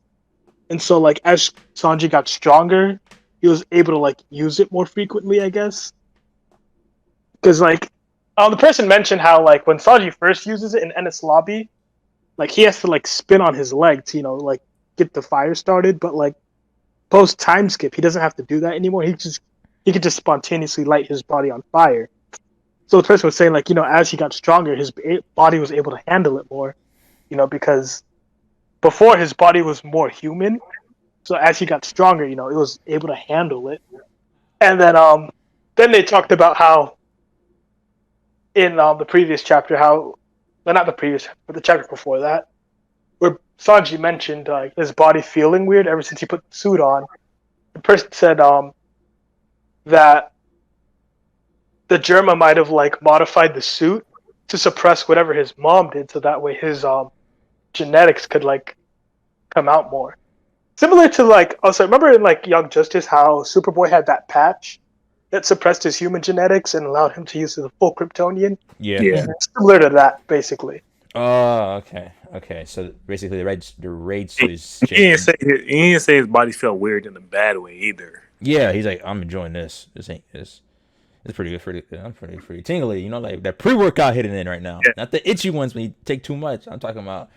Speaker 2: And so like as Sanji got stronger, he was able to like use it more frequently, I guess. Because like the person mentioned how like when Sanji first uses it in Ennis Lobby, like he has to like spin on his leg to, you know, like get the fire started, but like post time skip, he doesn't have to do that anymore. He could just spontaneously light his body on fire. So the person was saying like, you know, as he got stronger, his body was able to handle it more, you know, because before his body was more human. So as he got stronger, you know, it was able to handle it. And then they talked about how in the previous chapter, well, not the previous, but the chapter before that, where Sanji mentioned his body feeling weird ever since he put the suit on. The person said that the Germa might have like modified the suit to suppress whatever his mom did, so that way his genetics could like come out more. Similar to like, also remember in like Young Justice how Superboy had that patch that suppressed his human genetics and allowed him to use the full Kryptonian?
Speaker 3: Yeah.
Speaker 2: Similar to that, basically.
Speaker 3: Oh, okay. So basically, the raid suit is.
Speaker 4: He didn't say his body felt weird in a bad way either.
Speaker 3: Yeah, he's like, I'm enjoying this. It's pretty good. I'm pretty tingly. You know, like that pre-workout hitting in right now. Yeah. Not the itchy ones when you take too much. I'm talking about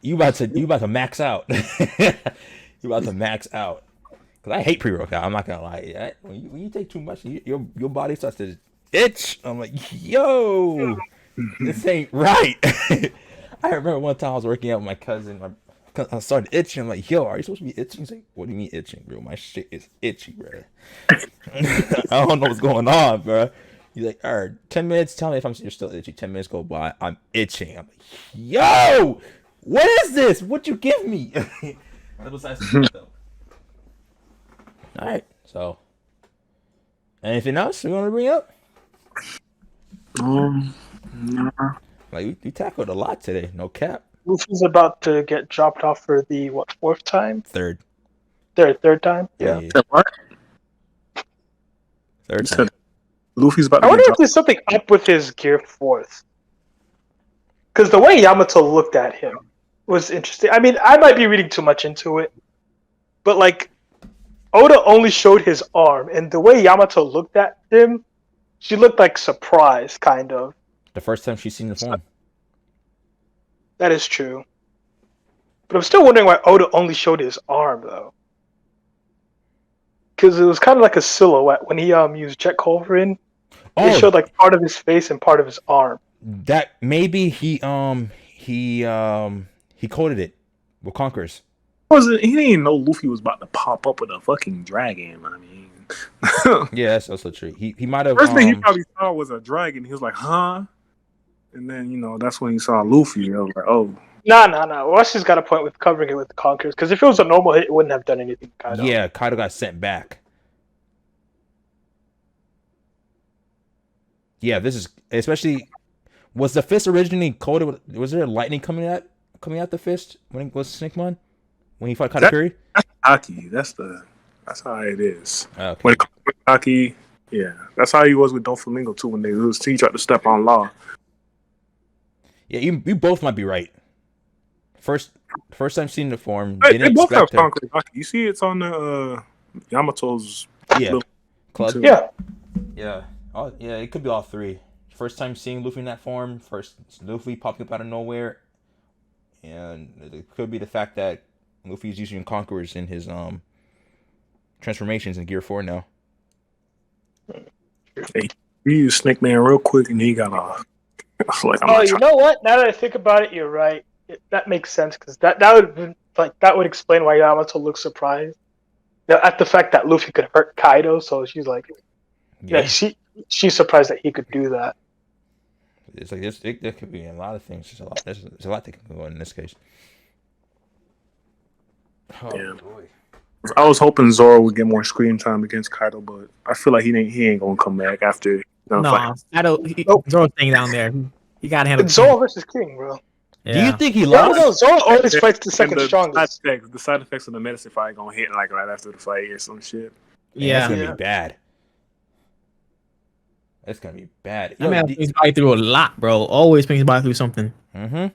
Speaker 3: you about to max out. You about to max out. Cause I hate pre-workout. I'm not gonna lie. When you take too much, your body starts to itch. I'm like, yo, this ain't right. I remember one time I was working out with my cousin. I started itching. I'm like, yo, are you supposed to be itching? He's like, what do you mean itching, bro? My shit is itchy, bro. I don't know what's going on, bro. He's like, all right, 10 minutes. Tell me if you're still itchy. 10 minutes go by. I'm itching. I'm like, yo, what is this? What'd you give me? That was nice though. All right, so anything else you want to bring up?
Speaker 4: No.
Speaker 3: Like we tackled a lot today. No cap.
Speaker 2: Luffy's about to get dropped off for the fourth time?
Speaker 3: Third
Speaker 2: time? Yeah.
Speaker 4: What?
Speaker 3: Third time.
Speaker 4: Luffy's about to
Speaker 2: I wonder if there's something up with his gear fourth. Because the way Yamato looked at him was interesting. I mean, I might be reading too much into it, but like Oda only showed his arm, and the way Yamato looked at him, she looked like surprised, kind of.
Speaker 3: The first time she's seen the form.
Speaker 2: That is true. But I'm still wondering why Oda only showed his arm though. Because it was kind of like a silhouette when he used Jet Culverin. It
Speaker 3: Oh,
Speaker 2: showed like part of his face and part of his arm.
Speaker 3: that maybe he coded it with Conquerors.
Speaker 4: He didn't know Luffy was about to pop up with a fucking dragon. I mean,
Speaker 3: Yeah, that's also true. He might have.
Speaker 4: first thing he probably saw was a dragon. He was like, "Huh?" And then that's when he saw Luffy. I was like, "Oh,
Speaker 2: Nah. Rusty's got a point with covering it with the Conquerors. Because if it was a normal hit, it wouldn't have done anything. Kaido.
Speaker 3: Yeah, Kaido got sent back. Yeah, this is especially. Was the fist originally coated? Was there lightning coming out the fist when it was Snakemon? When he fought Katakuri?
Speaker 4: that's Aki. That's how it is."
Speaker 3: Okay.
Speaker 4: When it comes to Aki, yeah, that's how he was with Doflamingo too. When he tried to step on Law.
Speaker 3: Yeah, you both might be right. First time seeing the form,
Speaker 4: They both have
Speaker 3: expect her.
Speaker 4: concrete Aki. You see, it's on the Yamato's
Speaker 3: Yeah. Club.
Speaker 4: too.
Speaker 2: Yeah.
Speaker 3: Yeah. Oh, yeah, it could be all three. First time seeing Luffy in that form, first Luffy popping up out of nowhere, and it could be the fact that Luffy's using Conquerors in his transformations in Gear 4 now.
Speaker 4: He used Snake Man real quick, and he got off. Like,
Speaker 2: Oh, you know what? Now that I think about it, you're right. That makes sense because that would explain why Yamato looks surprised at the fact that Luffy could hurt Kaido. So she's like, yeah, she's surprised that he could do that.
Speaker 3: It's like this. There could be a lot of things. There's a lot that can go on in this case. Oh,
Speaker 4: Yeah.
Speaker 3: boy.
Speaker 4: I was hoping Zoro would get more screen time against Kaido, but I feel like he ain't gonna come back after.
Speaker 1: No, Zoro's staying down there. He got to handle
Speaker 2: It's Zoro versus King, bro.
Speaker 1: Yeah.
Speaker 3: Do you think he
Speaker 2: No,
Speaker 3: lost?
Speaker 2: Zoro always fights the second strongest.
Speaker 4: The side effects of the medicine fight gonna hit like right after the fight or some shit.
Speaker 1: Yeah.
Speaker 3: That's gonna be bad. That's gonna be bad.
Speaker 1: That man brings his body through a lot, bro. Always brings his body through something.
Speaker 3: Mm-hmm.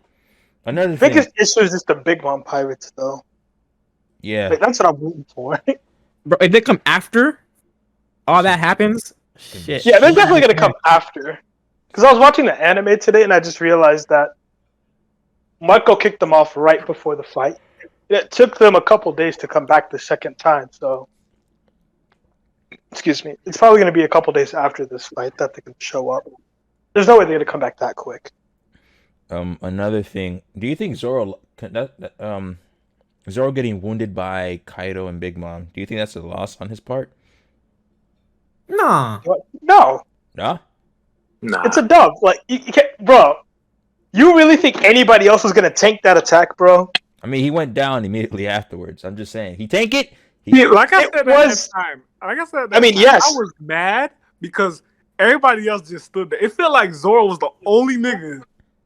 Speaker 3: Another
Speaker 2: The
Speaker 3: thing.
Speaker 2: biggest issue is just the Big Mom Pirates, though.
Speaker 3: Yeah.
Speaker 2: Like, that's what I'm rooting for.
Speaker 1: Bro, if they come after all that happens, shit.
Speaker 2: Yeah, they're definitely gonna come after. Because I was watching the anime today, and I just realized that Marco kicked them off right before the fight. It took them a couple days to come back the second time, so excuse me. It's probably gonna be a couple days after this fight that they can show up. There's no way they're gonna come back that quick.
Speaker 3: Another thing. Do you think Zoro Zoro getting wounded by Kaido and Big Mom? Do you think that's a loss on his part?
Speaker 1: Nah.
Speaker 2: No,
Speaker 3: Nah.
Speaker 4: Nah,
Speaker 2: it's a dub. Like, you can't, bro. You really think anybody else is gonna tank that attack, bro?
Speaker 3: I mean, he went down immediately afterwards. I'm just saying. He tank it?
Speaker 4: Yeah, like I
Speaker 2: It
Speaker 4: said
Speaker 2: was-
Speaker 4: that time. Like I said,
Speaker 2: I mean,
Speaker 4: time,
Speaker 2: yes.
Speaker 4: I was mad because everybody else just stood there. It felt like Zoro was the only nigga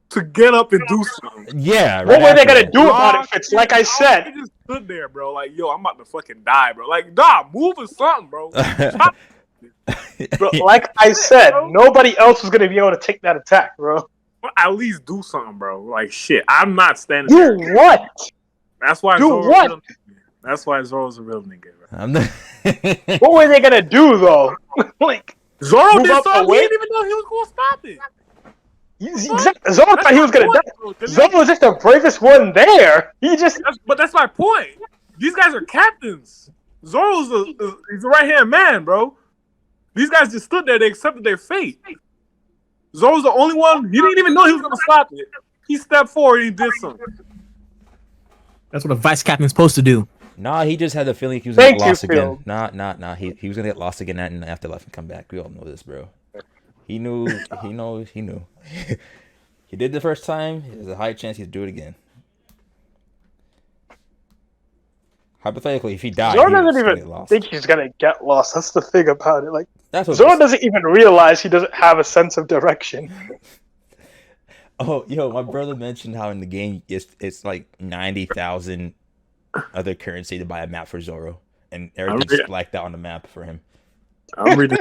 Speaker 4: to get up and do something.
Speaker 3: Yeah.
Speaker 2: What were they gonna
Speaker 3: after.
Speaker 2: do about it, Fitz? Like I said,
Speaker 4: He just stood there, bro. Like, yo, I'm about to fucking die, bro. Like, nah, move or something, bro.
Speaker 2: bro, like I said, nobody else was gonna be able to take that attack, bro.
Speaker 4: At least do something, bro. Like, shit, I'm not standing
Speaker 2: Do
Speaker 4: there.
Speaker 2: what?
Speaker 4: That's why
Speaker 2: Do
Speaker 4: Zoro's
Speaker 2: what?
Speaker 4: a real nigga. That's why Zoro's a real nigga, bro.
Speaker 3: I'm not...
Speaker 2: What were they gonna do though? Like,
Speaker 4: Zoro
Speaker 2: Move
Speaker 4: did
Speaker 2: up
Speaker 4: something. He
Speaker 2: away?
Speaker 4: didn't even know he was gonna stop it.
Speaker 2: exactly. Zoro thought he was gonna die.
Speaker 4: die.
Speaker 2: Zoro was just the bravest one there. He just
Speaker 4: But that's my point. These guys are captains. Zoro's he's a right hand man, bro. These guys just stood there. They accepted their fate. Zoro's the only one. He didn't even know he was gonna stop it. He stepped forward and he did something.
Speaker 1: That's what a vice captain's supposed to do.
Speaker 3: Nah, he just had the feeling he was gonna
Speaker 2: Thank
Speaker 3: get
Speaker 2: you,
Speaker 3: lost again.
Speaker 2: Phil.
Speaker 3: Nah. He was gonna get lost again in the afterlife and come back. We all know this, bro. He knew. He knew. He did the first time. There's a high chance he'd do it again. Hypothetically, if he died,
Speaker 2: Zoro
Speaker 3: he was
Speaker 2: doesn't
Speaker 3: gonna get
Speaker 2: even
Speaker 3: lost.
Speaker 2: think he's gonna get lost. That's the thing about it. Like,
Speaker 3: That's what.
Speaker 2: Zoro doesn't even realize he doesn't have a sense of direction.
Speaker 3: Oh, yo, my brother mentioned how in the game it's like 90,000 other currency to buy a map for Zoro, and everything's blacked out on the map for him.
Speaker 4: I'm reading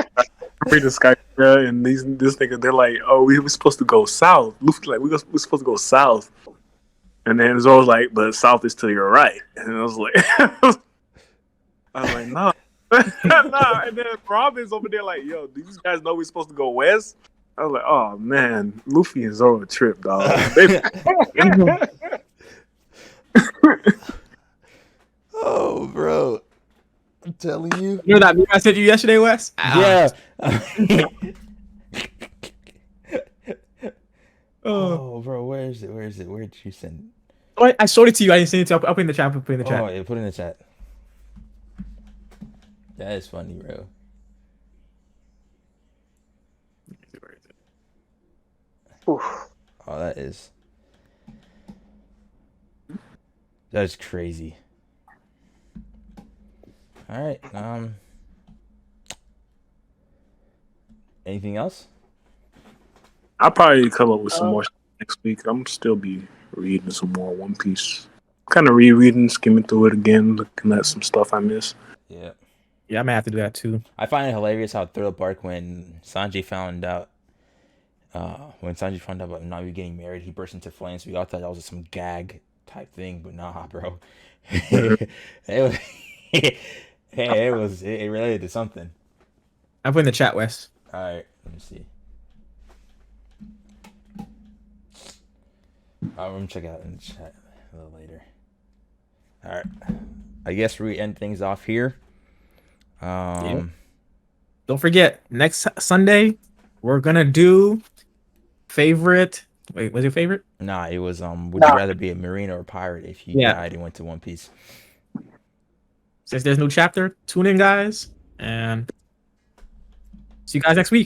Speaker 4: Skype, and this nigga, they're like, "Oh, we were supposed to go south." Luffy's like, "We're supposed to go south," and then Zoro's like, "But south is to your right," and I was like, "I was like, no, nah." And then Robin's over there like, "Yo, do these guys know we're supposed to go west?" I was like, oh man, Luffy and Zoro trip, dog. They,
Speaker 3: Oh, bro. I'm telling you.
Speaker 1: You know that meme I sent you yesterday, Wes?
Speaker 3: Yeah.
Speaker 1: Oh,
Speaker 3: Oh, bro, where is it? Where is it? Where did you send?
Speaker 1: I showed it to you. I didn't send it to you. I'll put it in the chat. I'll put it in the chat.
Speaker 3: Oh, yeah, put it in the chat. That is funny, bro.
Speaker 2: Oof.
Speaker 3: Oh, that is crazy. All right. Anything else?
Speaker 4: I'll probably come up with some more next week. I'm still be reading some more One Piece. Kind of rereading, skimming through it again, looking at some stuff I missed.
Speaker 3: Yeah.
Speaker 1: Yeah, I may have to do that too.
Speaker 3: I find it hilarious how Thriller Bark when Sanji found out about Nami getting married, he burst into flames. We all thought that was some gag type thing, but nah, bro. it was, it related to something.
Speaker 1: I'll put it in the chat, Wes.
Speaker 3: All right, let me see. I'm gonna check it out in the chat a little later. All right, I guess we end things off here.
Speaker 1: Don't forget, next Sunday we're gonna do favorite. Wait, was your favorite?
Speaker 3: Nah, it was would you rather be a marine or a pirate if you died and went to One Piece?
Speaker 1: Since there's no chapter, tune in, guys, and see you guys next week.